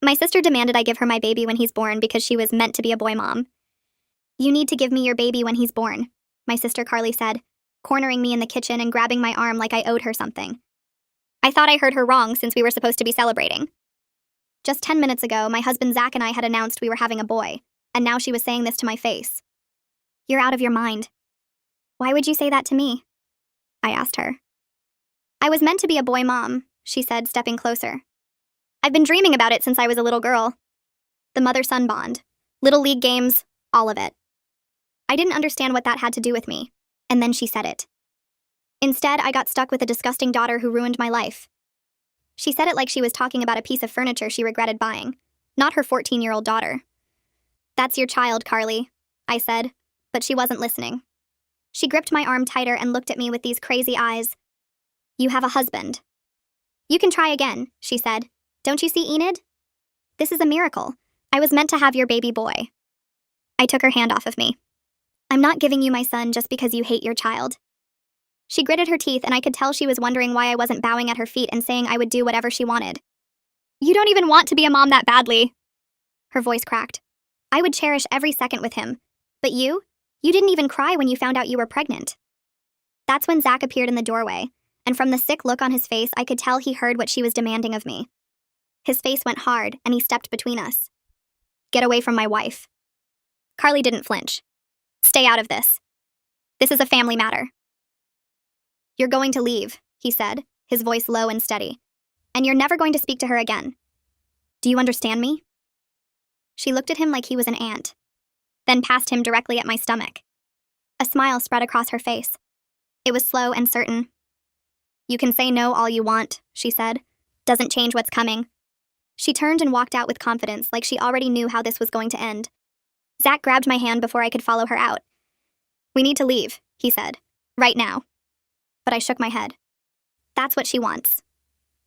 My sister demanded I give her my baby when he's born because she was meant to be a boy mom. You need to give me your baby when he's born, my sister Carly said, cornering me in the kitchen and grabbing my arm like I owed her something. I thought I heard her wrong since we were supposed to be celebrating. Just 10 minutes ago, my husband Zach and I had announced we were having a boy, and now she was saying this to my face. You're out of your mind. Why would you say that to me? I asked her. I was meant to be a boy mom, she said, stepping closer. I've been dreaming about it since I was a little girl. The mother-son bond, little league games, all of it. I didn't understand what that had to do with me, and then she said it. Instead, I got stuck with a disgusting daughter who ruined my life. She said it like she was talking about a piece of furniture she regretted buying, not her 14-year-old daughter. That's your child, Carly, I said, but she wasn't listening. She gripped my arm tighter and looked at me with these crazy eyes. You have a husband. You can try again, she said. Don't you see, Enid? This is a miracle. I was meant to have your baby boy. I took her hand off of me. I'm not giving you my son just because you hate your child. She gritted her teeth, and I could tell she was wondering why I wasn't bowing at her feet and saying I would do whatever she wanted. You don't even want to be a mom that badly. Her voice cracked. I would cherish every second with him. But you didn't even cry when you found out you were pregnant. That's when Zach appeared in the doorway, and from the sick look on his face, I could tell he heard what she was demanding of me. His face went hard, and he stepped between us. Get away from my wife. Carly didn't flinch. Stay out of this. This is a family matter. You're going to leave, he said, his voice low and steady. And you're never going to speak to her again. Do you understand me? She looked at him like he was an ant, then passed him directly at my stomach. A smile spread across her face. It was slow and certain. You can say no all you want, she said. Doesn't change what's coming. She turned and walked out with confidence, like she already knew how this was going to end. Zach grabbed my hand before I could follow her out. We need to leave, he said. Right now. But I shook my head. That's what she wants.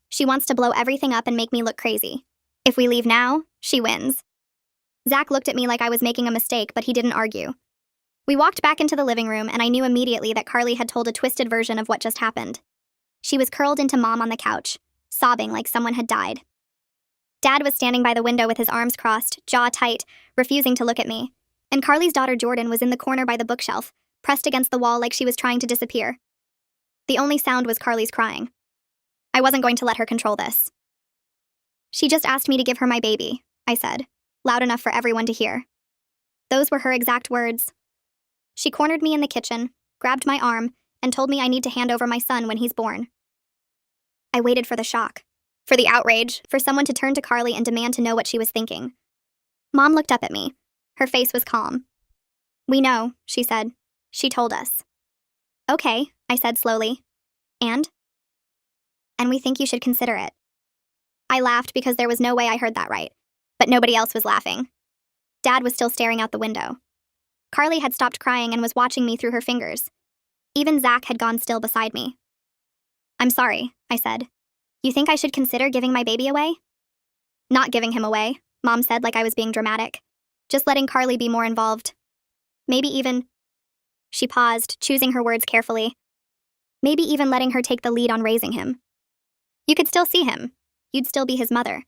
She wants to blow everything up and make me look crazy. If we leave now, she wins. Zach looked at me like I was making a mistake, but he didn't argue. We walked back into the living room, and I knew immediately that Carly had told a twisted version of what just happened. She was curled into Mom on the couch, sobbing like someone had died. Dad was standing by the window with his arms crossed, jaw tight, refusing to look at me. And Carly's daughter Jordan was in the corner by the bookshelf, pressed against the wall like she was trying to disappear. The only sound was Carly's crying. I wasn't going to let her control this. She just asked me to give her my baby, I said, loud enough for everyone to hear. Those were her exact words. She cornered me in the kitchen, grabbed my arm, and told me I need to hand over my son when he's born. I waited for the shock, for the outrage, for someone to turn to Carly and demand to know what she was thinking. Mom looked up at me. Her face was calm. We know, she said. She told us. Okay, I said slowly. And we think you should consider it. I laughed because there was no way I heard that right, but nobody else was laughing. Dad was still staring out the window. Carly had stopped crying and was watching me through her fingers. Even Zach had gone still beside me. I'm sorry, I said. You think I should consider giving my baby away? Not giving him away, Mom said like I was being dramatic. Just letting Carly be more involved. Maybe even... She paused, choosing her words carefully. Maybe even letting her take the lead on raising him. You could still see him. You'd still be his mother.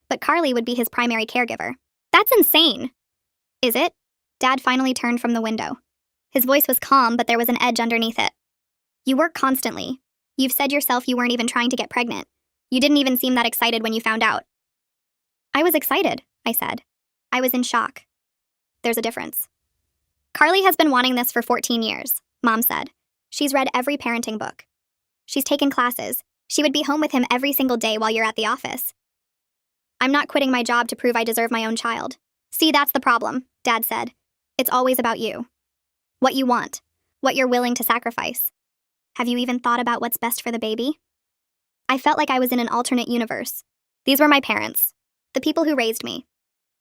But Carly would be his primary caregiver. That's insane! Is it? Dad finally turned from the window. His voice was calm, but there was an edge underneath it. You work constantly. You've said yourself you weren't even trying to get pregnant. You didn't even seem that excited when you found out. I was excited, I said. I was in shock. There's a difference. Carly has been wanting this for 14 years, Mom said. She's read every parenting book. She's taken classes. She would be home with him every single day while you're at the office. I'm not quitting my job to prove I deserve my own child. See, that's the problem, Dad said. It's always about you. What you want. What you're willing to sacrifice. Have you even thought about what's best for the baby? I felt like I was in an alternate universe. These were my parents, the people who raised me.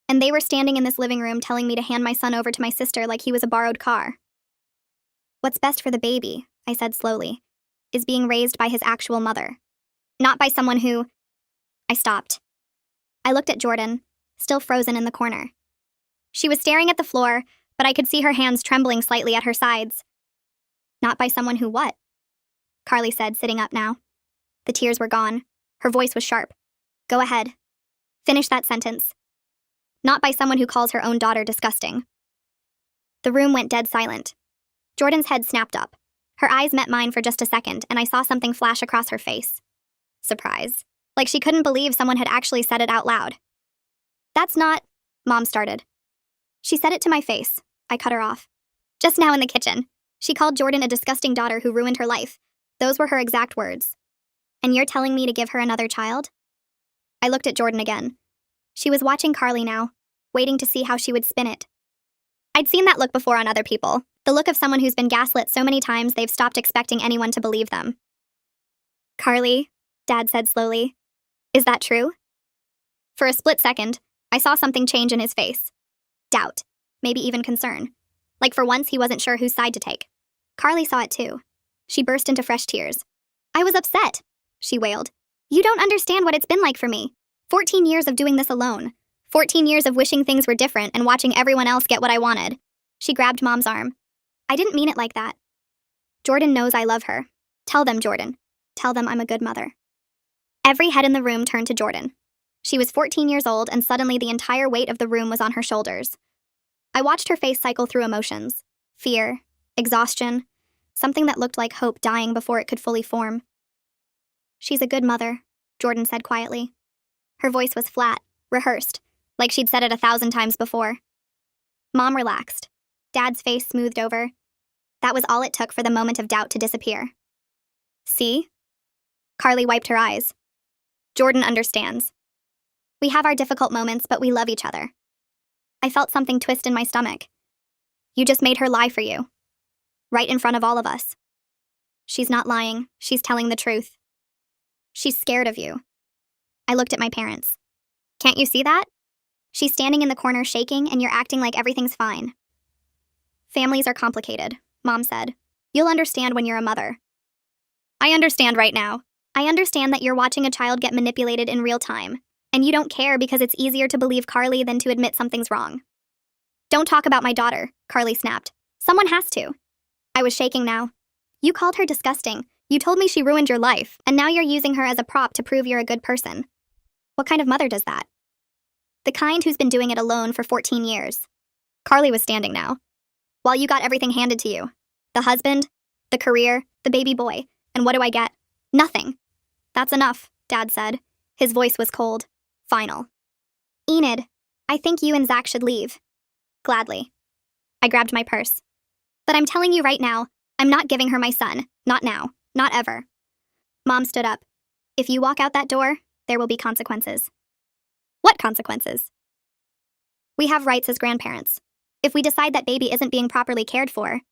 And they were standing in this living room telling me to hand my son over to my sister like he was a borrowed car. What's best for the baby, I said slowly, is being raised by his actual mother. Not by someone who... I stopped. I looked at Jordan, still frozen in the corner. She was staring at the floor, but I could see her hands trembling slightly at her sides. Not by someone who what? Carly said, sitting up now. The tears were gone. Her voice was sharp. Go ahead. Finish that sentence. Not by someone who calls her own daughter disgusting. The room went dead silent. Jordan's head snapped up. Her eyes met mine for just a second, and I saw something flash across her face. Surprise. Like she couldn't believe someone had actually said it out loud. That's not, Mom started. She said it to my face. I cut her off. Just now in the kitchen. She called Jordan a disgusting daughter who ruined her life. Those were her exact words. And you're telling me to give her another child? I looked at Jordan again. She was watching Carly now, waiting to see how she would spin it. I'd seen that look before on other people, the look of someone who's been gaslit so many times they've stopped expecting anyone to believe them. Carly, Dad said slowly, is that true? For a split second, I saw something change in his face. Doubt, maybe even concern. Like for once he wasn't sure whose side to take. Carly saw it too. She burst into fresh tears. I was upset, she wailed. You don't understand what it's been like for me. 14 years of doing this alone. 14 years of wishing things were different and watching everyone else get what I wanted. She grabbed Mom's arm. I didn't mean it like that. Jordan knows I love her. Tell them, Jordan. Tell them I'm a good mother. Every head in the room turned to Jordan. She was 14 years old and suddenly the entire weight of the room was on her shoulders. I watched her face cycle through emotions. Fear, exhaustion, something that looked like hope dying before it could fully form. She's a good mother, Jordan said quietly. Her voice was flat, rehearsed, like she'd said it 1,000 times before. Mom relaxed. Dad's face smoothed over. That was all it took for the moment of doubt to disappear. See? Carly wiped her eyes. Jordan understands. We have our difficult moments, but we love each other. I felt something twist in my stomach. You just made her lie for you. Right in front of all of us. She's not lying. She's telling the truth. She's scared of you. I looked at my parents. Can't you see that? She's standing in the corner shaking, and you're acting like everything's fine. Families are complicated, Mom said. You'll understand when you're a mother. I understand right now. I understand that you're watching a child get manipulated in real time, and you don't care because it's easier to believe Carly than to admit something's wrong. Don't talk about my daughter, Carly snapped. Someone has to. I was shaking now. You called her disgusting. You told me she ruined your life, and now you're using her as a prop to prove you're a good person. What kind of mother does that? The kind who's been doing it alone for 14 years. Carly was standing now. While you got everything handed to you. The husband, the career, the baby boy. And what do I get? Nothing. That's enough, Dad said. His voice was cold. Final. Enid, I think you and Zach should leave. Gladly. I grabbed my purse. But I'm telling you right now, I'm not giving her my son. Not now. Not ever. Mom stood up. If you walk out that door, there will be consequences. What consequences? We have rights as grandparents. If we decide that baby isn't being properly cared for.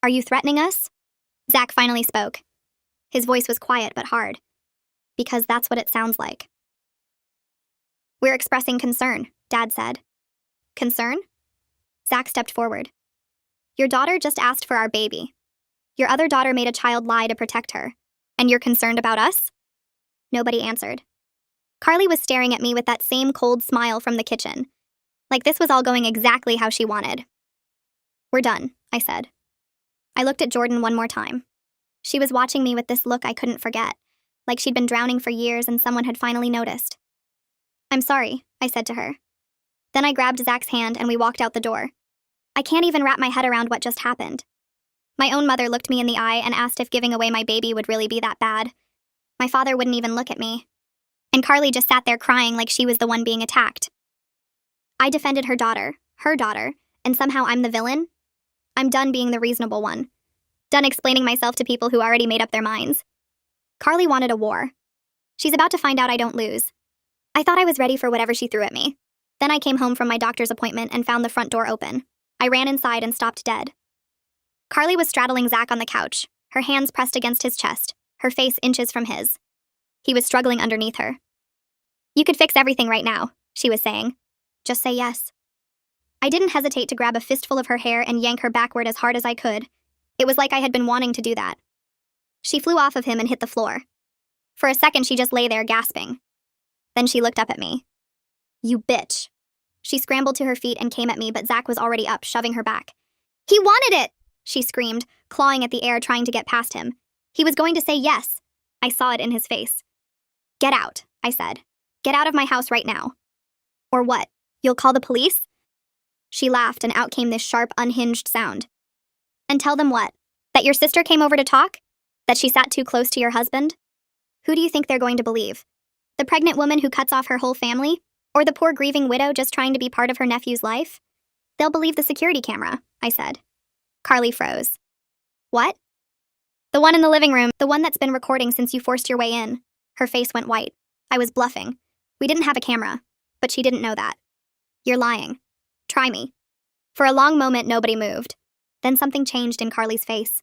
Are you threatening us? Zach finally spoke. His voice was quiet but hard. Because that's what it sounds like. We're expressing concern, Dad said. Concern? Zach stepped forward. Your daughter just asked for our baby. Your other daughter made a child lie to protect her. And you're concerned about us? Nobody answered. Carly was staring at me with that same cold smile from the kitchen. Like this was all going exactly how she wanted. We're done, I said. I looked at Jordan one more time. She was watching me with this look I couldn't forget, like she'd been drowning for years and someone had finally noticed. I'm sorry, I said to her. Then I grabbed Zach's hand and we walked out the door. I can't even wrap my head around what just happened. My own mother looked me in the eye and asked if giving away my baby would really be that bad. My father wouldn't even look at me. And Carly just sat there crying like she was the one being attacked. I defended her daughter, and somehow I'm the villain? I'm done being the reasonable one. Done explaining myself to people who already made up their minds. Carly wanted a war. She's about to find out I don't lose. I thought I was ready for whatever she threw at me. Then I came home from my doctor's appointment and found the front door open. I ran inside and stopped dead. Carly was straddling Zach on the couch, her hands pressed against his chest, her face inches from his. He was struggling underneath her. You could fix everything right now, she was saying. Just say yes. I didn't hesitate to grab a fistful of her hair and yank her backward as hard as I could. It was like I had been wanting to do that. She flew off of him and hit the floor. For a second, she just lay there gasping. Then she looked up at me. You bitch. She scrambled to her feet and came at me, but Zach was already up, shoving her back. He wanted it, she screamed, clawing at the air trying to get past him. He was going to say yes. I saw it in his face. Get out, I said. Get out of my house right now. Or what? You'll call the police? She laughed, and out came this sharp, unhinged sound. And tell them what? That your sister came over to talk? That she sat too close to your husband? Who do you think they're going to believe? The pregnant woman who cuts off her whole family? Or the poor grieving widow just trying to be part of her nephew's life? They'll believe the security camera, I said. Carly froze. What? The one in the living room, the one that's been recording since you forced your way in. Her face went white. I was bluffing. We didn't have a camera, but she didn't know that. You're lying. Try me. For a long moment, nobody moved. Then something changed in Carly's face.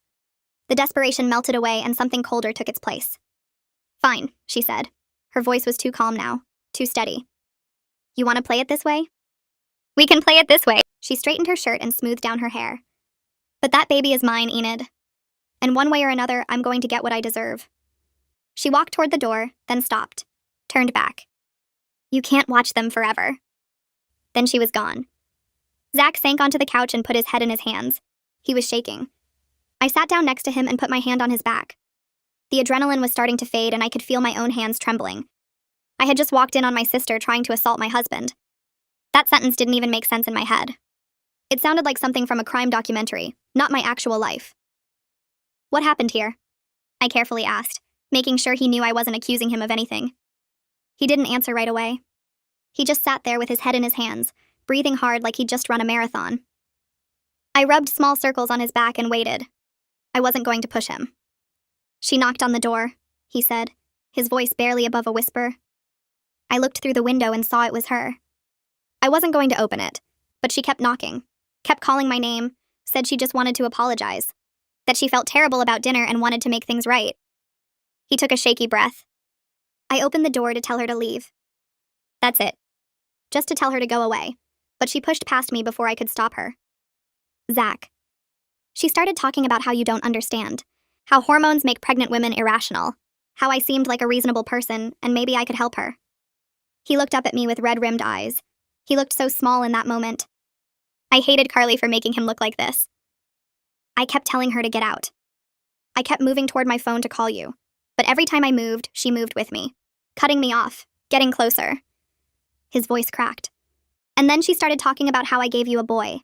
The desperation melted away and something colder took its place. Fine, she said. Her voice was too calm now, too steady. You want to play it this way? We can play it this way. She straightened her shirt and smoothed down her hair. But that baby is mine, Enid. And one way or another, I'm going to get what I deserve. She walked toward the door, then stopped, turned back. You can't watch them forever. Then she was gone. Zach sank onto the couch and put his head in his hands. He was shaking. I sat down next to him and put my hand on his back. The adrenaline was starting to fade and I could feel my own hands trembling. I had just walked in on my sister trying to assault my husband. That sentence didn't even make sense in my head. It sounded like something from a crime documentary, not my actual life. What happened here? I carefully asked, making sure he knew I wasn't accusing him of anything. He didn't answer right away. He just sat there with his head in his hands, breathing hard like he'd just run a marathon. I rubbed small circles on his back and waited. I wasn't going to push him. She knocked on the door, he said, his voice barely above a whisper. I looked through the window and saw it was her. I wasn't going to open it, but she kept knocking, kept calling my name, said she just wanted to apologize, that she felt terrible about dinner and wanted to make things right. He took a shaky breath. I opened the door to tell her to leave. That's it. Just to tell her to go away, but she pushed past me before I could stop her. Zach. She started talking about how you don't understand, how hormones make pregnant women irrational, how I seemed like a reasonable person and maybe I could help her. He looked up at me with red-rimmed eyes. He looked so small in that moment. I hated Carly for making him look like this. I kept telling her to get out. I kept moving toward my phone to call you, but every time I moved, she moved with me, cutting me off, getting closer. His voice cracked. And then she started talking about how I gave you a boy.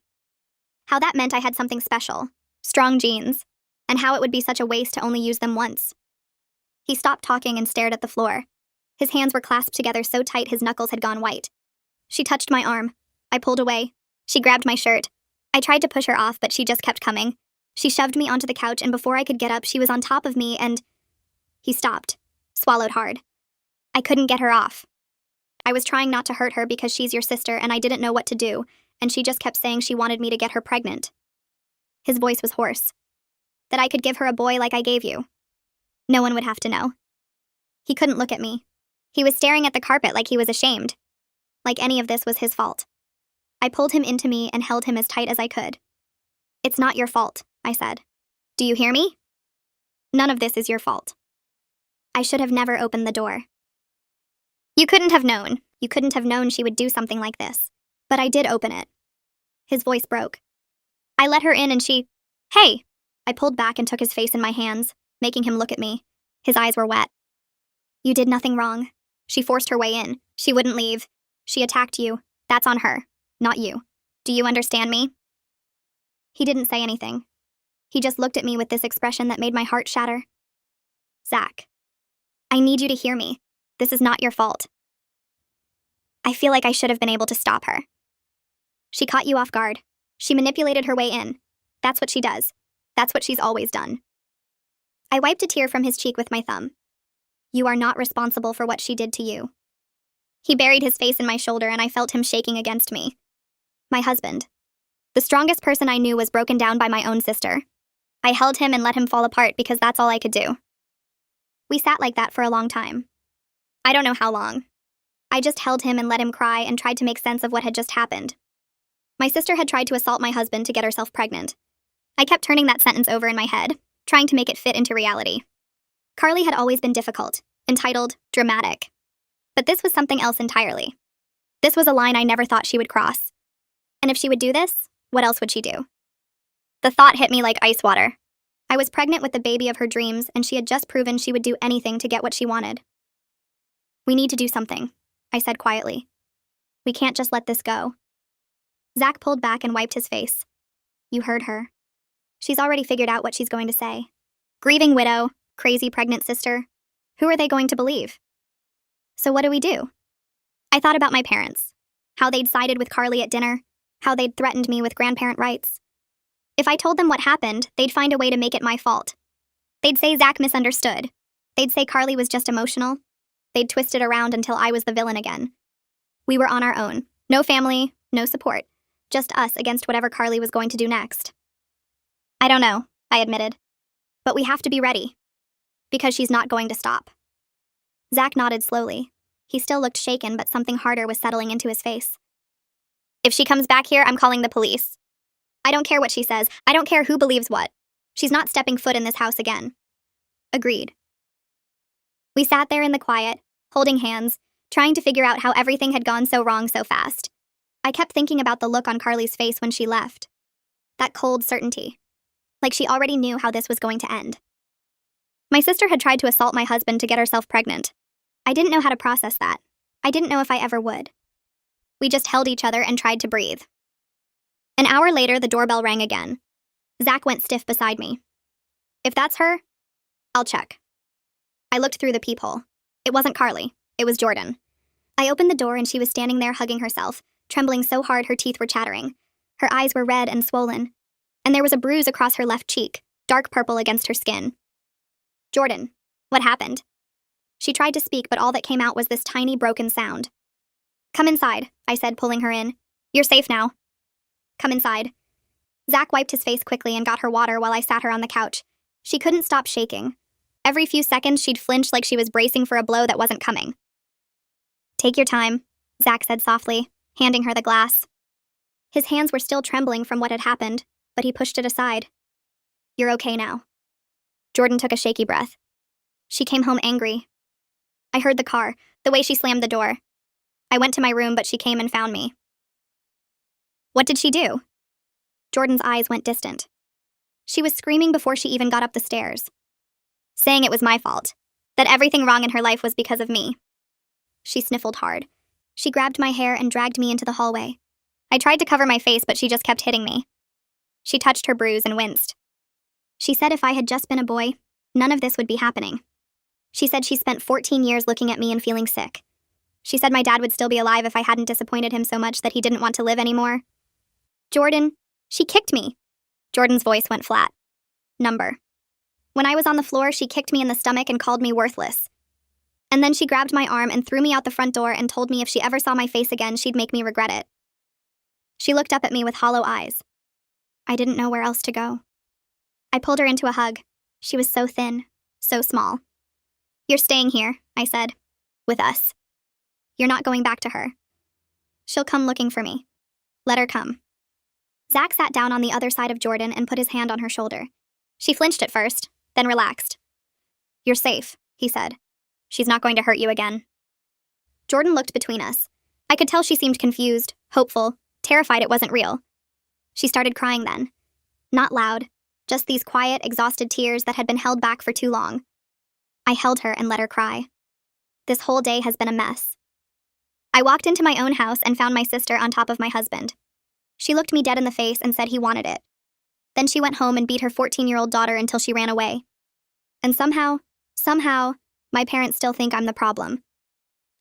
How that meant I had something special, strong genes, and how it would be such a waste to only use them once. He stopped talking and stared at the floor. His hands were clasped together so tight his knuckles had gone white. She touched my arm. I pulled away. She grabbed my shirt. I tried to push her off, but she just kept coming. She shoved me onto the couch, and before I could get up, she was on top of me, and... He stopped, swallowed hard. I couldn't get her off. I was trying not to hurt her because she's your sister, and I didn't know what to do, and she just kept saying she wanted me to get her pregnant. His voice was hoarse. That I could give her a boy like I gave you. No one would have to know. He couldn't look at me. He was staring at the carpet like he was ashamed. Like any of this was his fault. I pulled him into me and held him as tight as I could. It's not your fault, I said. Do you hear me? None of this is your fault. I should have never opened the door. You couldn't have known. You couldn't have known she would do something like this. But I did open it. His voice broke. I let her in and she... Hey! I pulled back and took his face in my hands, making him look at me. His eyes were wet. You did nothing wrong. She forced her way in. She wouldn't leave. She attacked you. That's on her, not you. Do you understand me? He didn't say anything. He just looked at me with this expression that made my heart shatter. Zach, I need you to hear me. This is not your fault. I feel like I should have been able to stop her. She caught you off guard. She manipulated her way in. That's what she does. That's what she's always done. I wiped a tear from his cheek with my thumb. You are not responsible for what she did to you. He buried his face in my shoulder and I felt him shaking against me. My husband. The strongest person I knew was broken down by my own sister. I held him and let him fall apart because that's all I could do. We sat like that for a long time. I don't know how long. I just held him and let him cry and tried to make sense of what had just happened. My sister had tried to assault my husband to get herself pregnant. I kept turning that sentence over in my head, trying to make it fit into reality. Carly had always been difficult, entitled, dramatic. But this was something else entirely. This was a line I never thought she would cross. And if she would do this, what else would she do? The thought hit me like ice water. I was pregnant with the baby of her dreams, and she had just proven she would do anything to get what she wanted. We need to do something, I said quietly. We can't just let this go. Zach pulled back and wiped his face. You heard her. She's already figured out what she's going to say. Grieving widow, crazy pregnant sister. Who are they going to believe? So what do we do? I thought about my parents. How they'd sided with Carly at dinner. How they'd threatened me with grandparent rights. If I told them what happened, they'd find a way to make it my fault. They'd say Zach misunderstood. They'd say Carly was just emotional. They'd twist it around until I was the villain again. We were on our own. No family, no support. Just us against whatever Carly was going to do next. I don't know, I admitted. But we have to be ready. Because she's not going to stop. Zach nodded slowly. He still looked shaken, but something harder was settling into his face. If she comes back here, I'm calling the police. I don't care what she says. I don't care who believes what. She's not stepping foot in this house again. Agreed. We sat there in the quiet, holding hands, trying to figure out how everything had gone so wrong so fast. I kept thinking about the look on Carly's face when she left. That cold certainty. Like she already knew how this was going to end. My sister had tried to assault my husband to get herself pregnant. I didn't know how to process that. I didn't know if I ever would. We just held each other and tried to breathe. An hour later, the doorbell rang again. Zach went stiff beside me. If that's her, I'll check. I looked through the peephole. It wasn't Carly. It was Jordan. I opened the door and she was standing there hugging herself, trembling so hard her teeth were chattering. Her eyes were red and swollen. And there was a bruise across her left cheek, dark purple against her skin. Jordan, what happened? She tried to speak, but all that came out was this tiny broken sound. Come inside, I said, pulling her in. You're safe now. Come inside. Zach wiped his face quickly and got her water while I sat her on the couch. She couldn't stop shaking. Every few seconds, she'd flinch like she was bracing for a blow that wasn't coming. Take your time, Zach said softly, handing her the glass. His hands were still trembling from what had happened, but he pushed it aside. You're okay now. Jordan took a shaky breath. She came home angry. I heard the car, the way she slammed the door. I went to my room, but she came and found me. What did she do? Jordan's eyes went distant. She was screaming before she even got up the stairs. Saying it was my fault. That everything wrong in her life was because of me. She sniffled hard. She grabbed my hair and dragged me into the hallway. I tried to cover my face, but she just kept hitting me. She touched her bruise and winced. She said if I had just been a boy, none of this would be happening. She said she spent 14 years looking at me and feeling sick. She said my dad would still be alive if I hadn't disappointed him so much that he didn't want to live anymore. Jordan, she kicked me. Jordan's voice went flat. Number. When I was on the floor, she kicked me in the stomach and called me worthless. And then she grabbed my arm and threw me out the front door and told me if she ever saw my face again, she'd make me regret it. She looked up at me with hollow eyes. I didn't know where else to go. I pulled her into a hug. She was so thin, so small. You're staying here, I said. With us. You're not going back to her. She'll come looking for me. Let her come. Zach sat down on the other side of Jordan and put his hand on her shoulder. She flinched at first, then relaxed. You're safe, he said. She's not going to hurt you again. Jordan looked between us. I could tell she seemed confused, hopeful, terrified it wasn't real. She started crying then. Not loud, just these quiet, exhausted tears that had been held back for too long. I held her and let her cry. This whole day has been a mess. I walked into my own house and found my sister on top of my husband. She looked me dead in the face and said he wanted it. Then she went home and beat her 14-year-old daughter until she ran away. And somehow, my parents still think I'm the problem.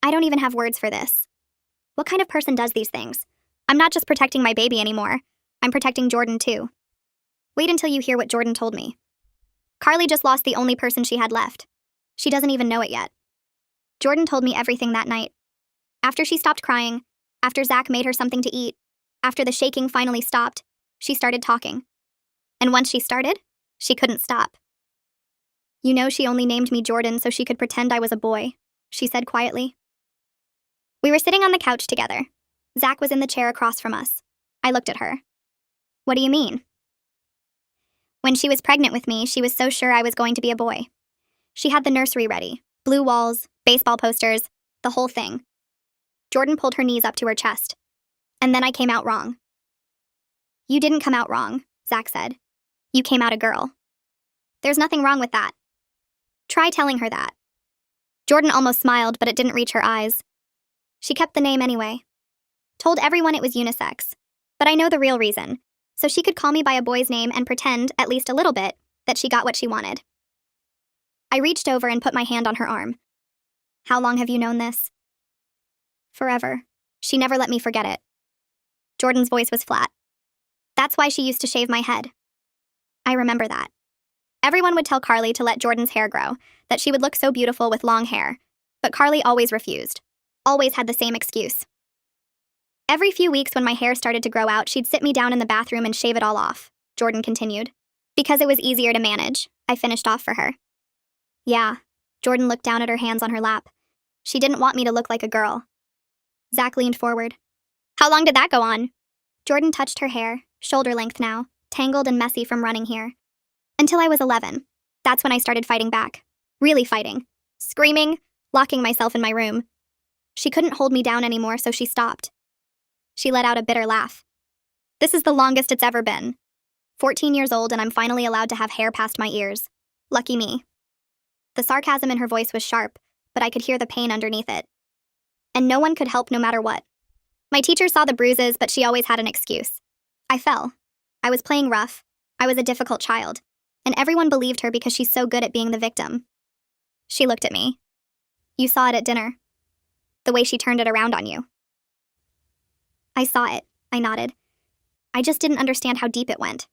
I don't even have words for this. What kind of person does these things? I'm not just protecting my baby anymore. I'm protecting Jordan too. Wait until you hear what Jordan told me. Carly just lost the only person she had left. She doesn't even know it yet. Jordan told me everything that night. After she stopped crying, after Zach made her something to eat, after the shaking finally stopped, she started talking. And once she started, she couldn't stop. You know, she only named me Jordan so she could pretend I was a boy, she said quietly. We were sitting on the couch together. Zach was in the chair across from us. I looked at her. What do you mean? When she was pregnant with me, she was so sure I was going to be a boy. She had the nursery ready, blue walls, baseball posters, the whole thing. Jordan pulled her knees up to her chest. And then I came out wrong. You didn't come out wrong, Zach said. You came out a girl. There's nothing wrong with that. Try telling her that. Jordan almost smiled, but it didn't reach her eyes. She kept the name anyway. Told everyone it was unisex. But I know the real reason, so she could call me by a boy's name and pretend, at least a little bit, that she got what she wanted. I reached over and put my hand on her arm. How long have you known this? Forever. She never let me forget it. Jordan's voice was flat. That's why she used to shave my head. I remember that. Everyone would tell Carly to let Jordan's hair grow, that she would look so beautiful with long hair. But Carly always refused. Always had the same excuse. Every few weeks when my hair started to grow out, she'd sit me down in the bathroom and shave it all off, Jordan continued. Because it was easier to manage, I finished off for her. Yeah, Jordan looked down at her hands on her lap. She didn't want me to look like a girl. Zach leaned forward. How long did that go on? Jordan touched her hair, shoulder length now, tangled and messy from running here. Until I was 11. That's when I started fighting back. Really fighting. Screaming, locking myself in my room. She couldn't hold me down anymore, so she stopped. She let out a bitter laugh. This is the longest it's ever been. 14 years old and I'm finally allowed to have hair past my ears. Lucky me. The sarcasm in her voice was sharp, but I could hear the pain underneath it. And no one could help no matter what. My teacher saw the bruises, but she always had an excuse. I fell. I was playing rough. I was a difficult child. And everyone believed her because she's so good at being the victim. She looked at me. You saw it at dinner. The way she turned it around on you. I saw it, I nodded. I just didn't understand how deep it went.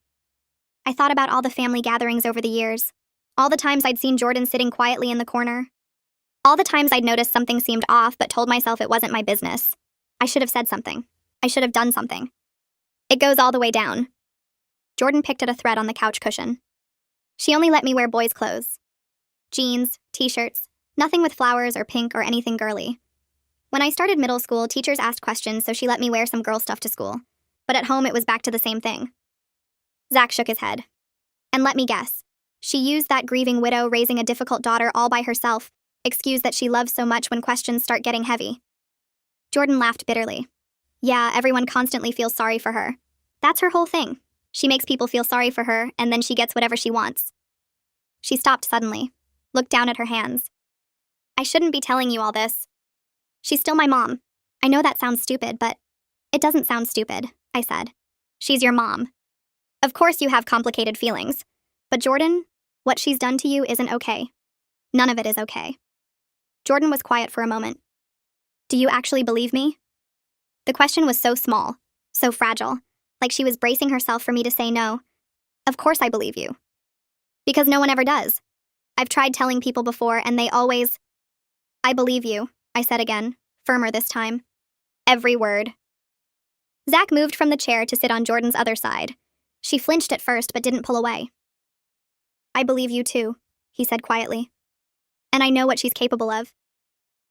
I thought about all the family gatherings over the years. All the times I'd seen Jordan sitting quietly in the corner. All the times I'd noticed something seemed off but told myself it wasn't my business. I should have said something. I should have done something. It goes all the way down. Jordan picked at a thread on the couch cushion. She only let me wear boys' clothes. Jeans, t-shirts, nothing with flowers or pink or anything girly. When I started middle school, teachers asked questions, so she let me wear some girl stuff to school. But at home, it was back to the same thing. Zach shook his head. And let me guess. She used that grieving widow raising a difficult daughter all by herself, excuse that she loves so much when questions start getting heavy. Jordan laughed bitterly. Yeah, everyone constantly feels sorry for her. That's her whole thing. She makes people feel sorry for her, and then she gets whatever she wants. She stopped suddenly, looked down at her hands. I shouldn't be telling you all this. She's still my mom. I know that sounds stupid, but it doesn't sound stupid, I said. She's your mom. Of course you have complicated feelings. But Jordan, what she's done to you isn't okay. None of it is okay. Jordan was quiet for a moment. Do you actually believe me? The question was so small, so fragile, like she was bracing herself for me to say no. Of course I believe you. Because no one ever does. I've tried telling people before and they always... I believe you, I said again, firmer this time. Every word. Zach moved from the chair to sit on Jordan's other side. She flinched at first but didn't pull away. I believe you too, he said quietly. And I know what she's capable of.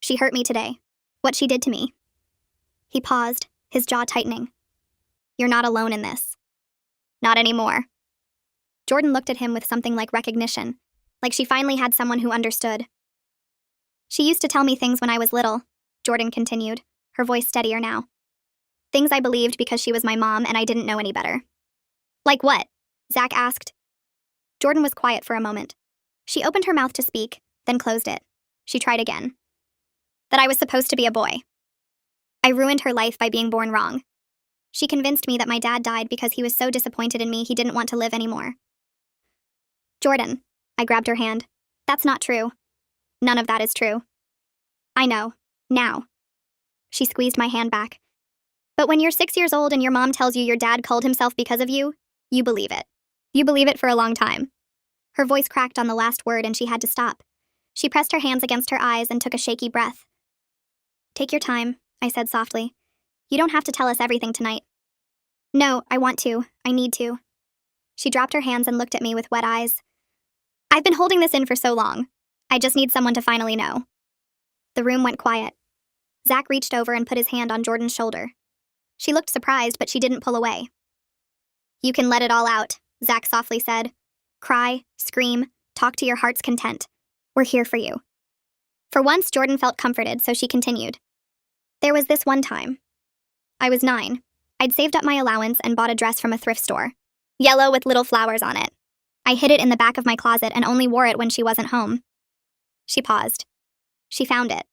She hurt me today. What she did to me. He paused, his jaw tightening. You're not alone in this. Not anymore. Jordan looked at him with something like recognition, like she finally had someone who understood. She used to tell me things when I was little, Jordan continued, her voice steadier now. Things I believed because she was my mom and I didn't know any better. Like what? Zach asked. Jordan was quiet for a moment. She opened her mouth to speak, then closed it. She tried again. That I was supposed to be a boy. I ruined her life by being born wrong. She convinced me that my dad died because he was so disappointed in me he didn't want to live anymore. Jordan, I grabbed her hand. That's not true. None of that is true. I know. Now. She squeezed my hand back. But when you're 6 years old and your mom tells you your dad killed himself because of you, you believe it. You believe it for a long time. Her voice cracked on the last word and she had to stop. She pressed her hands against her eyes and took a shaky breath. Take your time, I said softly. You don't have to tell us everything tonight. No, I want to. I need to. She dropped her hands and looked at me with wet eyes. I've been holding this in for so long. I just need someone to finally know. The room went quiet. Zach reached over and put his hand on Jordan's shoulder. She looked surprised, but she didn't pull away. You can let it all out, Zach softly said. Cry, scream, talk to your heart's content. We're here for you. For once, Jordan felt comforted, so she continued. There was this one time. I was 9. I'd saved up my allowance and bought a dress from a thrift store. Yellow with little flowers on it. I hid it in the back of my closet and only wore it when she wasn't home. She paused. She found it.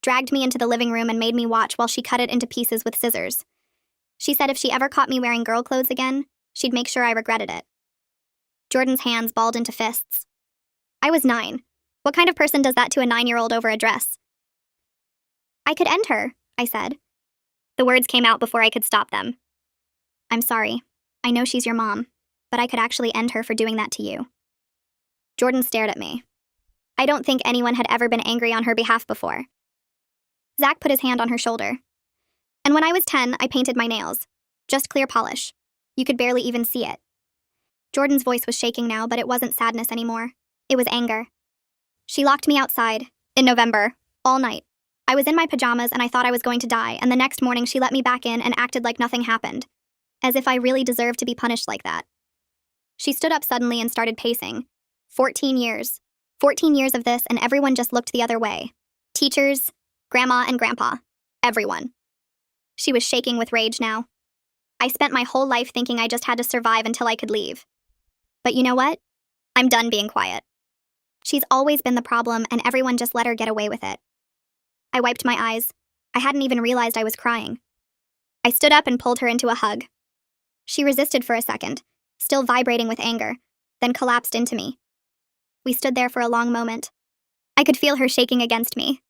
dragged me into the living room and made me watch while she cut it into pieces with scissors. She said if she ever caught me wearing girl clothes again, she'd make sure I regretted it. Jordan's hands balled into fists. I was 9. What kind of person does that to a 9-year-old over a dress? I could end her, I said. The words came out before I could stop them. I'm sorry. I know she's your mom, but I could actually end her for doing that to you. Jordan stared at me. I don't think anyone had ever been angry on her behalf before. Zach put his hand on her shoulder. And when I was 10, I painted my nails. Just clear polish. You could barely even see it. Jordan's voice was shaking now, but it wasn't sadness anymore. It was anger. She locked me outside, in November, all night. I was in my pajamas and I thought I was going to die, and the next morning she let me back in and acted like nothing happened. As if I really deserved to be punished like that. She stood up suddenly and started pacing. 14 years. 14 years of this, and everyone just looked the other way. Teachers, Grandma and Grandpa. Everyone. She was shaking with rage now. I spent my whole life thinking I just had to survive until I could leave. But you know what? I'm done being quiet. She's always been the problem, and everyone just let her get away with it. I wiped my eyes. I hadn't even realized I was crying. I stood up and pulled her into a hug. She resisted for a second, still vibrating with anger, then collapsed into me. We stood there for a long moment. I could feel her shaking against me.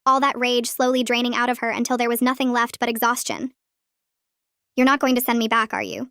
All that rage slowly draining out of her until there was nothing left but exhaustion. You're not going to send me back, are you?